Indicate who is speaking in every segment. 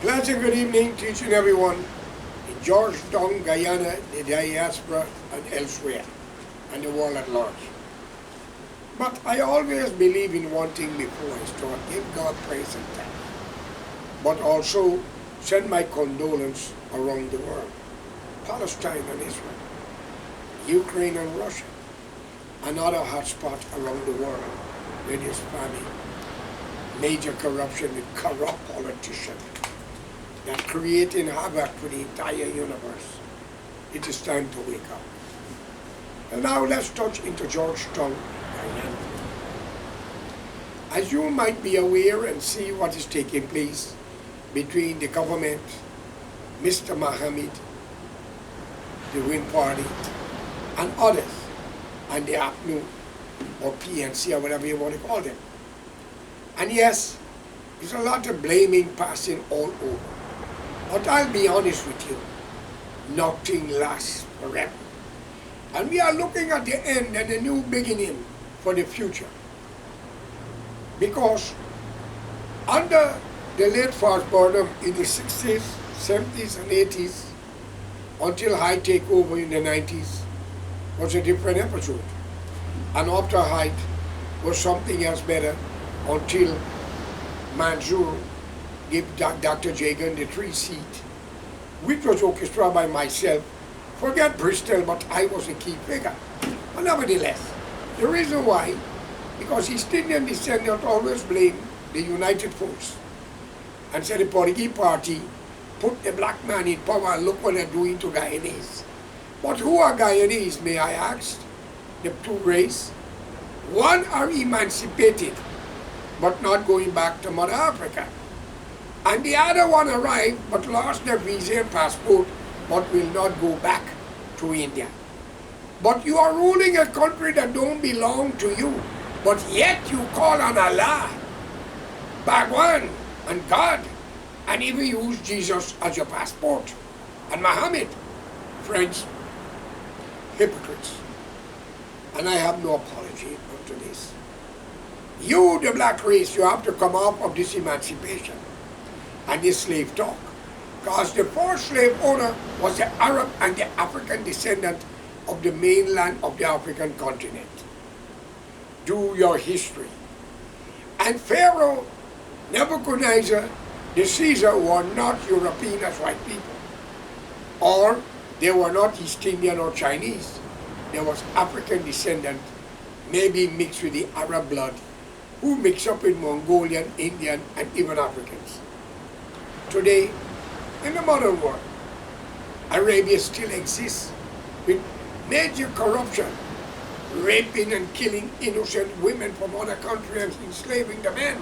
Speaker 1: Pleasant good evening to each and everyone in Georgetown, Guyana, the diaspora, and elsewhere, and the world at large. But I always believe in one thing before I start: give God praise and thanks, but also send my condolence around the world. Palestine and Israel, Ukraine and Russia, another hotspot around the world where there's famine, major corruption with corrupt politicians that creating havoc for the entire universe. It is time to wake up. And now let's touch into Georgetown, Guyana. As you might be aware and see what is taking place between the government, Mr. Mohammed, the Wind Party, and others, and the APNU, or PNC, or whatever you want to call them. And yes, there's a lot of blaming passing all over. But I'll be honest with you, nothing lasts forever. And we are looking at the end and a new beginning for the future. Because under the late Fast Burnham in the 60s, 70s, and 80s, until High takeover in the 90s, was a different episode. And after High was something else better until Mansour gave Dr. Jagan the 3 seat, which was orchestrated by myself. Forget Bristol, but I was a key figure. But nevertheless, the reason why, because East Indian descendants always blame the United Force and said the Portuguese party put the black man in power and look what they're doing to Guyanese. But who are Guyanese, may I ask? The two races. One are emancipated, but not going back to Mother Africa. And the other one arrived, but lost their visa and passport, but will not go back to India. But you are ruling a country that don't belong to you, but yet you call on Allah, Bhagwan, and God, and even use Jesus as your passport, and Muhammad. Friends, hypocrites. And I have no apology for this. You, the black race, you have to come out of this emancipation and this slave talk. Because the first slave owner was the Arab and the African descendant of the mainland of the African continent. Do your history. And Pharaoh, Nebuchadnezzar, the Caesar were not European as white people. Or they were not East Indian or Chinese. There was African descendant, maybe mixed with the Arab blood, who mixed up with Mongolian, Indian, and even Africans. Today, in the modern world, Arabia still exists with major corruption, raping and killing innocent women from other countries and enslaving the men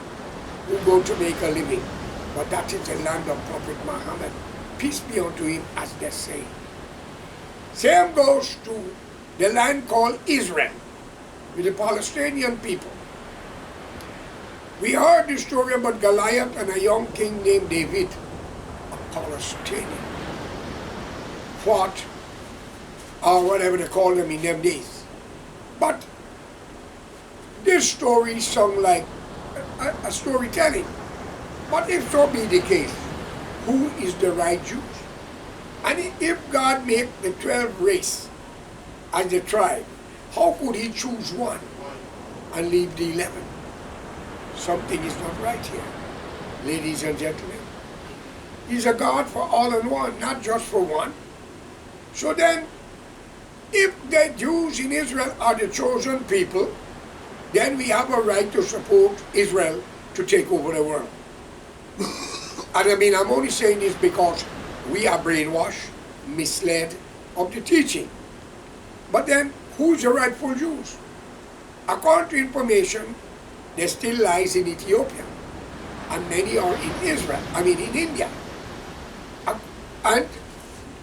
Speaker 1: who go to make a living. But that is the land of Prophet Muhammad. Peace be unto him, as they say. Same goes to the land called Israel, with the Palestinian people. We heard the story about Goliath and a young king named David, a Palestinian, fought, or whatever they call them in them days. But this story sounds like a storytelling. But if so be the case, who is the right Jews? And if God made the 12 race as the tribe, how could he choose one and leave the 11? Something is not right here, ladies and gentlemen. He's a God for all and one, not just for one. So then, if the Jews in Israel are the chosen people, then we have a right to support Israel to take over the world. And I mean, I'm only saying this because we are brainwashed, misled of the teaching. But then, who's the rightful Jews? According to information, there still lies in Ethiopia, and many are in in India, and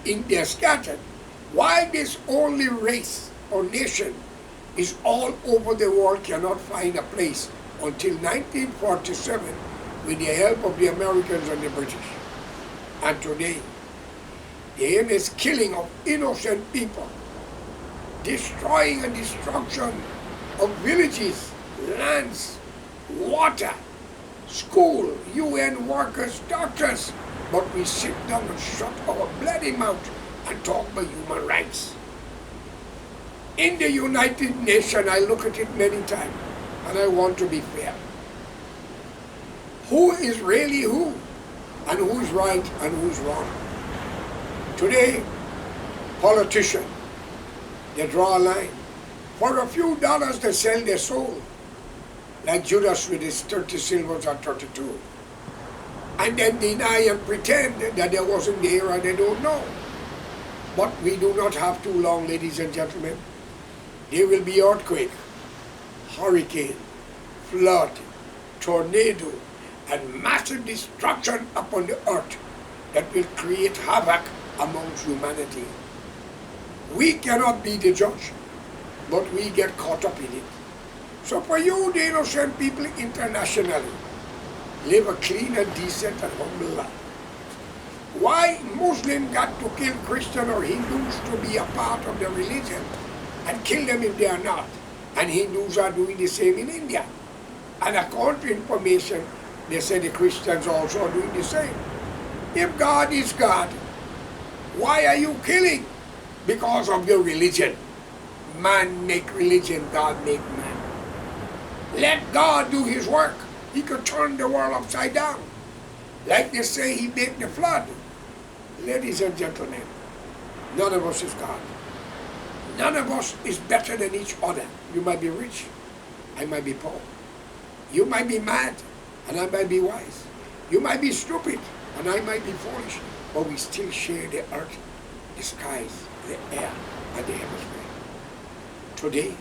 Speaker 1: India scattered. Why this only race or nation is all over the world cannot find a place until 1947 with the help of the Americans and the British. And today, the endless killing of innocent people, destroying and destruction of villages, lands, water, school, UN workers, doctors, but we sit down and shut our bloody mouth and talk about human rights. In the United Nations, I look at it many times, and I want to be fair. Who is really who? And who's right and who's wrong? Today, politicians, they draw a line. For a few dollars, they sell their soul. Like Judas with his 30 silvers or 32. And then deny and pretend that there wasn't there and they don't know. But we do not have too long, ladies and gentlemen. There will be earthquake, hurricane, flood, tornado, and massive destruction upon the earth that will create havoc amongst humanity. We cannot be the judge, but we get caught up in it. So for you, the innocent people internationally, live a clean and decent and humble life. Why Muslims got to kill Christians or Hindus to be a part of their religion and kill them if they are not? And Hindus are doing the same in India. And according to information, they say the Christians also are doing the same. If God is God, why are you killing? Because of your religion. Man make religion, God make man. Let God do his work. He could turn the world upside down. Like they say he made the flood. Ladies and gentlemen, none of us is God. None of us is better than each other. You might be rich, I might be poor. You might be mad, and I might be wise. You might be stupid, and I might be foolish. But we still share the earth, the skies, the air, and the hemisphere. Today,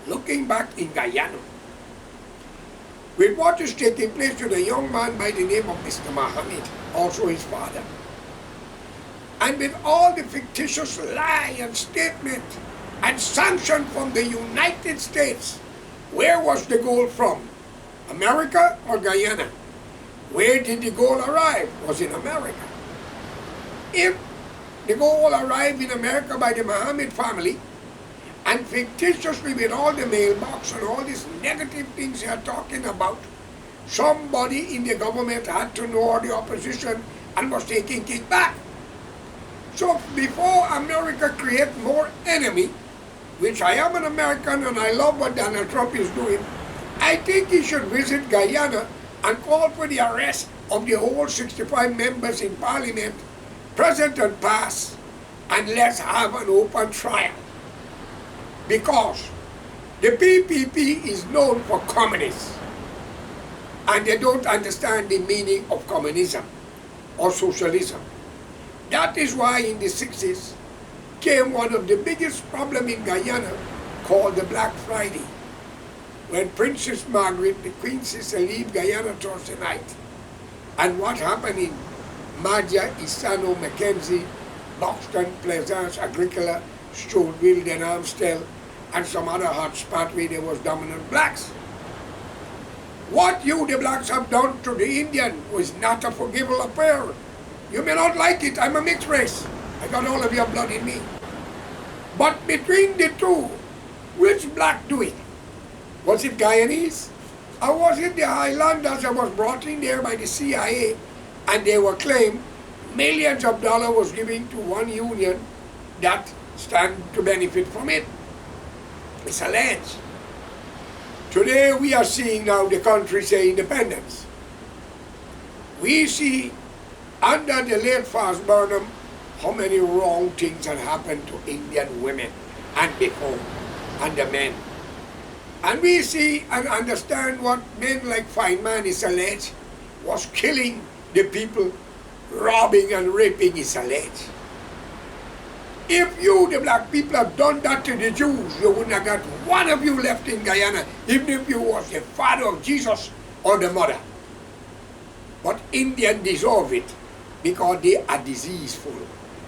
Speaker 1: looking back in Guyana, with what is taking place to the young man by the name of Mr. Mohammed, also his father, and with all the fictitious lie and statement and sanction from the United States, where was the goal from? America or Guyana? Where did the goal arrive? Was in America. If the goal arrived in America by the Mohammed family, and fictitiously with all the mailbox and all these negative things they are talking about, somebody in the government had to know the opposition and was taking kickback. So before America create more enemy, which I am an American and I love what Donald Trump is doing, I think he should visit Guyana and call for the arrest of the whole 65 members in Parliament, present and past, and let's have an open trial. Because the PPP is known for communists, and they don't understand the meaning of communism or socialism. That is why in the 60s came one of the biggest problems in Guyana called the Black Friday, when Princess Margaret, the Queen Sister, leave Guyana Thursday night. And what happened in Madia, Isano, Mackenzie, Buxton, Plaisance, Agricola, Stoneville, then Amstel, and some other hot spot where there was dominant blacks. What you, the blacks, have done to the Indian was not a forgivable affair. You may not like it, I'm a mixed race. I got all of your blood in me. But between the two, which black do it? Was it Guyanese? Or was it the Highlanders that was brought in there by the CIA and they were claimed millions of dollars was given to one union that stand to benefit from it? It's alleged. Today we are seeing now the country say independence. We see under the late Fast Burnham how many wrong things had happened to Indian women and people and the men. And we see and understand what men like Feynman is alleged was killing the people, robbing and raping is alleged. If you, the black people, have done that to the Jews, you wouldn't have got one of you left in Guyana, even if you was the father of Jesus or the mother. But Indians deserve it because they are diseaseful,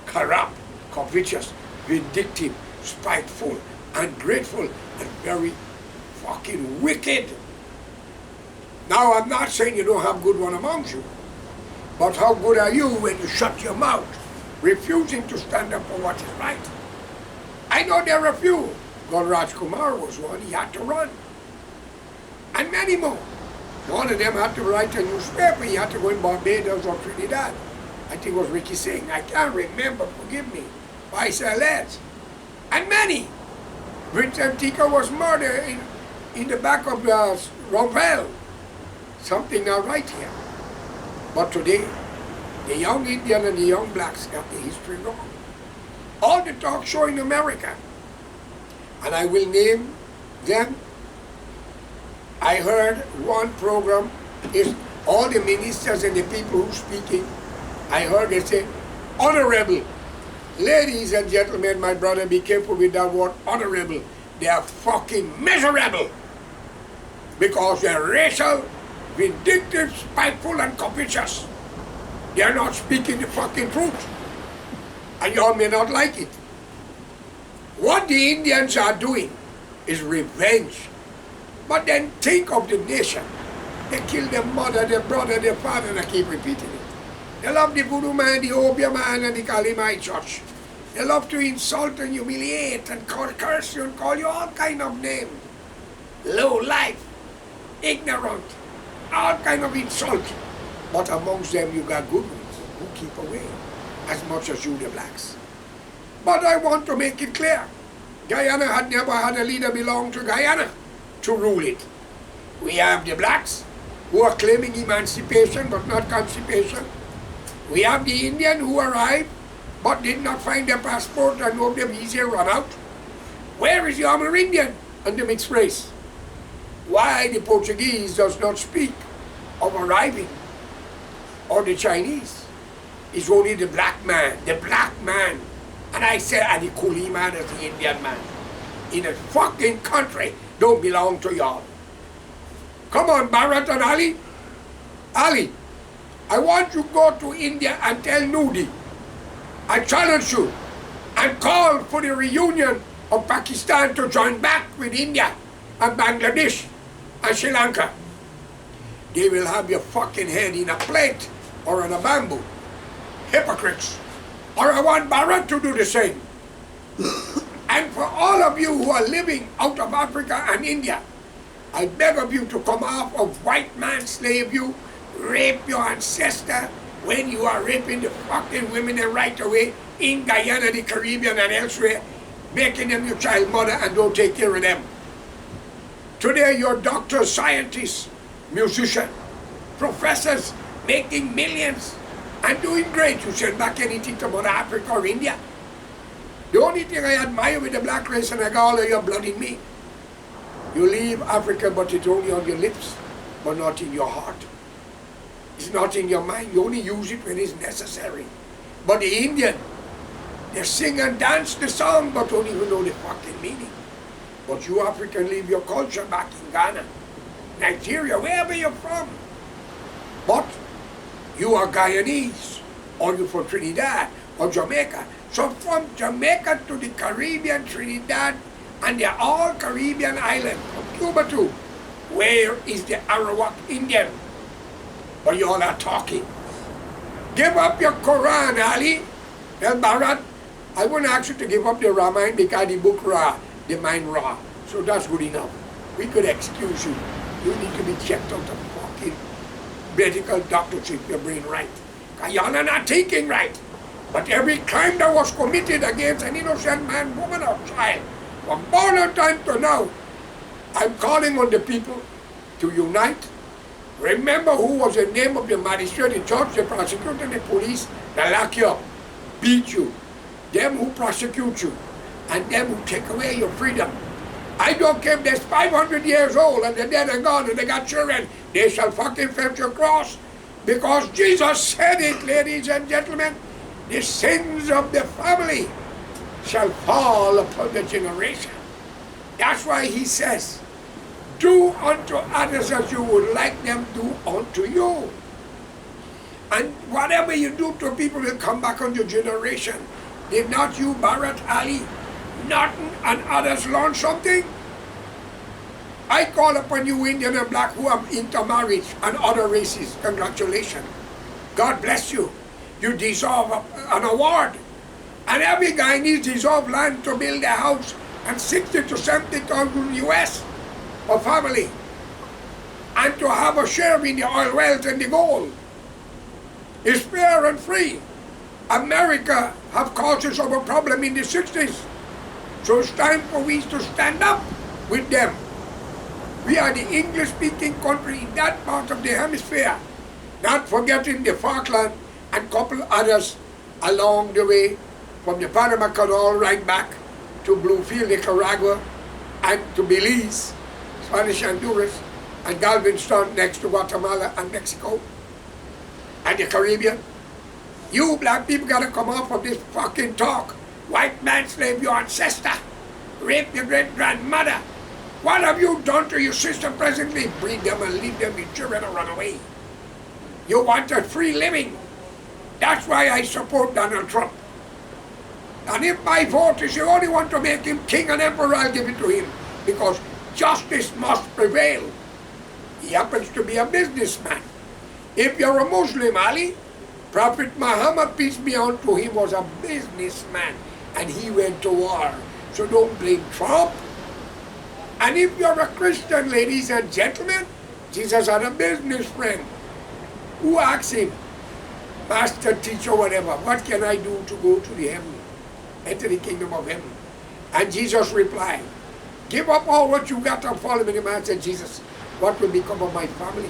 Speaker 1: corrupt, covetous, vindictive, spiteful, ungrateful, and very fucking wicked. Now, I'm not saying you don't have good one amongst you, but how good are you when you shut your mouth, refusing to stand up for what is right? I know there are a few. Raj Kumar was one, he had to run. And many more. One of them had to write a newspaper. He had to go in Barbados or Trinidad. I think it was Ricky Singh. I can't remember, forgive me. But I say alleged. And many. Vincent Tika was murdered in the back of the Rompel. Something not right here. But today, the young Indian and the young blacks got the history wrong. All the talk show in America, and I will name them. I heard one program is all the ministers and the people who speaking. I heard they say, honorable. Ladies and gentlemen, my brother, be careful with that word honorable. They are fucking miserable because they're racial, vindictive, spiteful, and covetous. They are not speaking the fucking truth. And y'all may not like it. What the Indians are doing is revenge. But then think of the nation. They kill their mother, their brother, their father, and I keep repeating it. They love the voodoo man, the opium man, and the Kalimai church. They love to insult and humiliate and curse you and call you all kind of names. Low life, ignorant, all kind of insult. But amongst them you got good ones who keep away as much as you the blacks. But I want to make it clear. Guyana had never had a leader belong to Guyana to rule it. We have the blacks who are claiming emancipation but not constipation. We have the Indian who arrived but did not find their passport and no their visa run out. Where is the Amerindian and the mixed race? Why the Portuguese does not speak of arriving, or the Chinese? It's only the black man, and I say, and the coolie man is the Indian man. In a fucking country don't belong to y'all. Come on, Bharat and Ali. Ali, I want you to go to India and tell Nudi, I challenge you, and call for the reunion of Pakistan to join back with India and Bangladesh and Sri Lanka. They will have your fucking head in a plate or on a bamboo. Hypocrites. Or I want Bharat to do the same. And for all of you who are living out of Africa and India, I beg of you to come off of white man slave you, rape your ancestor when you are raping the fucking women and right away in Guyana, the Caribbean and elsewhere, making them your child mother and don't take care of them. Today you're doctors, scientists, musicians, professors making millions and doing great. You send back anything to Mother Africa or India. The only thing I admire with the black race, and I got all of your blood in me, you leave Africa but it's only on your lips, but not in your heart. It's not in your mind. You only use it when it's necessary. But the Indian, they sing and dance the song but don't even know the fucking meaning. But you African leave your culture back in Ghana, Nigeria, wherever you're from. But you are Guyanese, or you're from Trinidad or Jamaica. So from Jamaica to the Caribbean, Trinidad, and they're all Caribbean islands, from Cuba too. Where is the Arawak Indian? But you all are talking. Give up your Quran, Ali. Well, Bharat, I won't ask you to give up the Ramayana because the book Ra, the mind Ra. So that's good enough. We could excuse you. You need to be checked out of fucking medical doctors if your brain right. Because y'all are not thinking right. But every crime that was committed against an innocent man, woman, or child, from born time to now, I'm calling on the people to unite. Remember who was the name of the magistrate, the judge, the prosecutor, the police that lock you up, beat you, them who prosecute you, and them who take away your freedom. I don't care if they're 500 years old and they're dead and gone and they got children, they shall fucking fetch your cross. Because Jesus said it, ladies and gentlemen, the sins of the family shall fall upon the generation. That's why he says, do unto others as you would like them do unto you. And whatever you do to people will come back on your generation. Did not you, Bharat, Ali, Norton, and others learn something? I call upon you, Indian and black, who have intermarriage and other races. Congratulations. God bless you. You deserve an award. And every guy needs deserve land to build a house and 60 to 70,000 US for family. and to have a share in the oil wells and the gold. It's fair and free. America have caused us our problem in the 60s. So it's time for we to stand up with them. We are the English-speaking country in that part of the hemisphere, not forgetting the Falkland and couple others along the way, from the Panama Canal right back to Bluefield, Nicaragua, and to Belize, Spanish Honduras, and Galveston next to Guatemala and Mexico, and the Caribbean. You black people gotta come off of this fucking talk. White man slave your ancestor, rape your great-grandmother. What have you done to your sister presently? Breed them and leave them in children and run away. You want a free living. That's why I support Donald Trump. And if my vote is you only want to make him king and emperor, I'll give it to him. Because justice must prevail. He happens to be a businessman. If you're a Muslim, Ali, Prophet Muhammad, peace be unto him, was a businessman. And he went to war. So don't blame Trump. And if you're a Christian, ladies and gentlemen, Jesus had a business friend who asked him, Master, teacher, whatever, what can I do to go to the heaven, enter the kingdom of heaven? And Jesus replied, give up all what you got and follow me. The man said, Jesus, what will become of my family?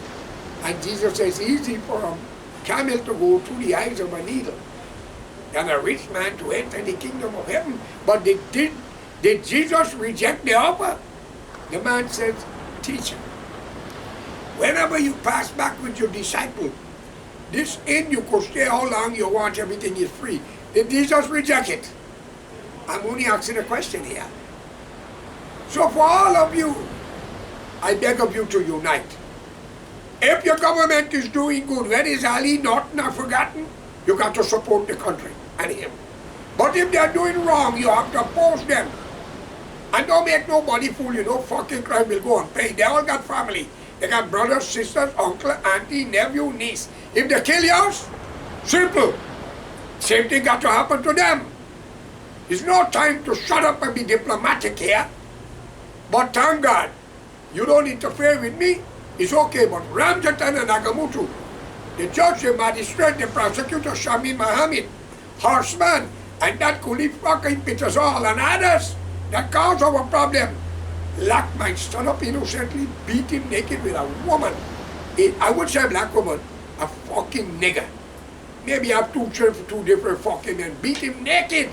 Speaker 1: And Jesus says, easy for a camel to go through the eyes of a needle than a rich man to enter the kingdom of heaven. But did Jesus reject the offer? The man says, teacher, whenever you pass back with your disciple, this inn you could stay how long you want, everything is free. Did Jesus reject it? I'm only asking a question here. So for all of you, I beg of you to unite. If your government is doing good, where is Ali not forgotten? You got to support the country and him. But if they're doing wrong, you have to oppose them. And don't make nobody fool you. No fucking crime will go unpaid. They all got family. They got brothers, sisters, uncle, auntie, nephew, niece. If they kill yours, simple. Same thing got to happen to them. It's no time to shut up and be diplomatic here. But thank God, you don't interfere with me. It's okay, but Ramjatan and Agamutu, the judge, the magistrate, the prosecutor, Shami Mohammed, Horseman, and that Kuli fucking Petersall and others that cause our problem, lock my son up innocently, beat him naked with a woman. I would say a black woman, a fucking nigger. Maybe have two children for two different fucking men, beat him naked.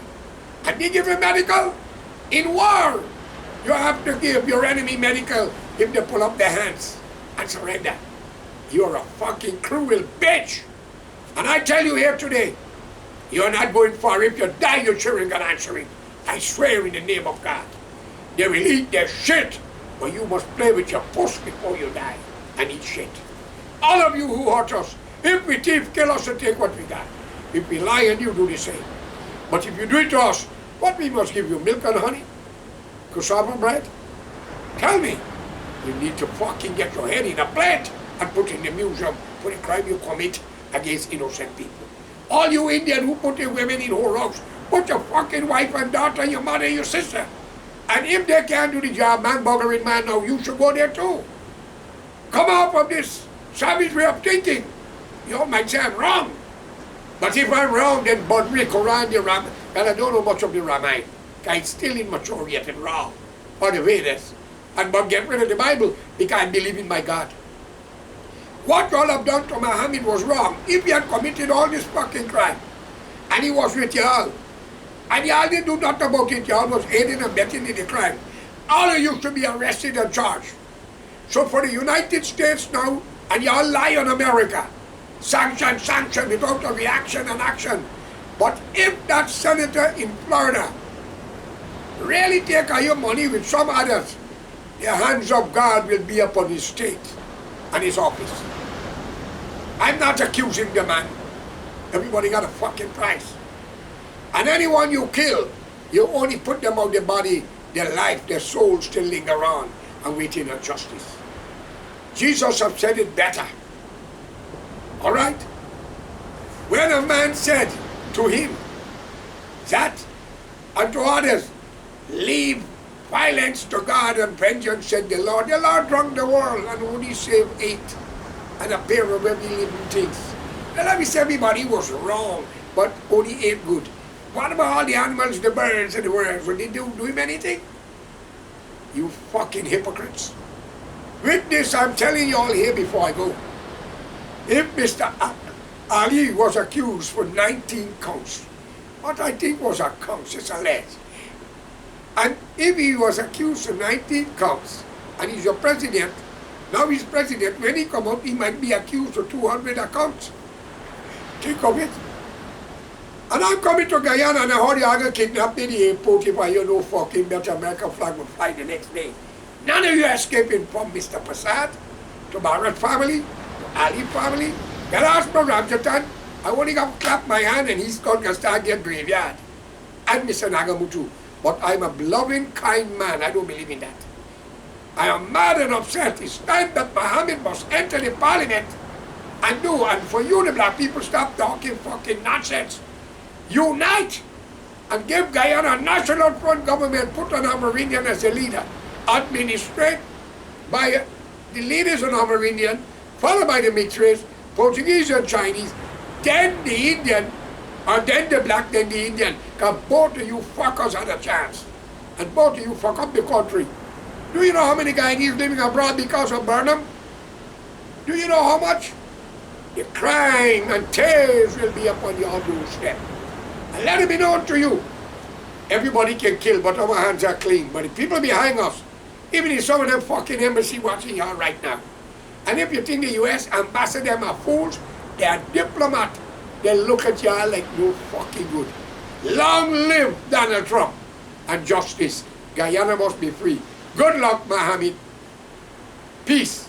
Speaker 1: And they give him medical. In war, you have to give your enemy medical if they pull up their hands and surrender. You're a fucking cruel bitch. And I tell you here today, you're not going far. If you die, your children got answering. I swear in the name of God. They will eat their shit, but you must play with your puss before you die and eat shit. All of you who hurt us, if we thief, kill us and take what we got. If we lie and you do the same. But if you do it to us, what we must give you, milk and honey? Cassava bread? Tell me. You need to fucking get your head in a plate and put in the museum for the crime you commit against innocent people. All you Indian who put your women in whorehouses, put your fucking wife and daughter, your mother and your sister. And if they can't do the job, man buggering man, now you should go there too. Come off of this savage way of thinking. You might say I'm wrong. But if I'm wrong, then burn me Quran, the Ram, and I don't know much of the Ramayana. It's still immature yet and raw. Or the Vedas. And but get rid of the Bible because I believe in my God. What y'all have done to Muhammad was wrong. If he had committed all this fucking crime, and he was with y'all, and y'all didn't do nothing about it, y'all was aiding and abetting in the crime, all of you should be arrested and charged. So for the United States now, and y'all lie on America, sanction, without a reaction and action. But if that senator in Florida really take all your money with some others, the hands of God will be upon his state and his office. I'm not accusing the man. Everybody got a fucking price. And anyone you kill, you only put them out their body, their life, their soul still linger on and waiting on justice. Jesus have said it better. All right? When a man said to him that unto others, leave Violence to God and vengeance, said the Lord. The Lord drunk the world and only saved 8 and a pair of every living things. Well, I wish everybody was wrong, but only 8 good. What about all the animals, the birds, and the worms? Would they do him anything? You fucking hypocrites. With this, I'm telling you all here before I go. If Mr. Ali was accused for 19 counts, what I think was a count, it's alleged. And if he was accused of 19 counts, and he's your president, now he's president, when he come out, he might be accused of 200 accounts. Think of it. And I'm coming to Guyana and I heard you going to kidnap me in the airport if I hear no fucking better American flag will fly the next day. None of you are escaping from Mr. Prasad, to Barrett family, to Ali family. Get asked for Ramjatan. I only got to clap my hand and he's going to start their graveyard. And Mr. Nagamutu. But I'm a loving, kind man. I don't believe in that. I am mad and upset. It's time that Mohammed must enter the parliament and do. And for you, the black people, stop talking fucking nonsense. Unite and give Guyana a national front government, put an Amerindian as a leader. Administrate by the leaders of Amerindian, followed by the mixed race, Portuguese and Chinese, then the Indian, or then the black, then the Indian. Because both of you fuckers had a chance. And both of you fuck up the country. Do you know how many Guyanese living abroad because of Burnham? Do you know how much? The crime and tears will be upon your doorstep. And let it be known to you. Everybody can kill, but our hands are clean. But the people behind us, even in some of them fucking embassy watching y'all right now. And if you think the US ambassador are fools, they are diplomats. They look at y'all like no fucking good. Long live Donald Trump and justice. Guyana must be free. Good luck, Mohammed. Peace.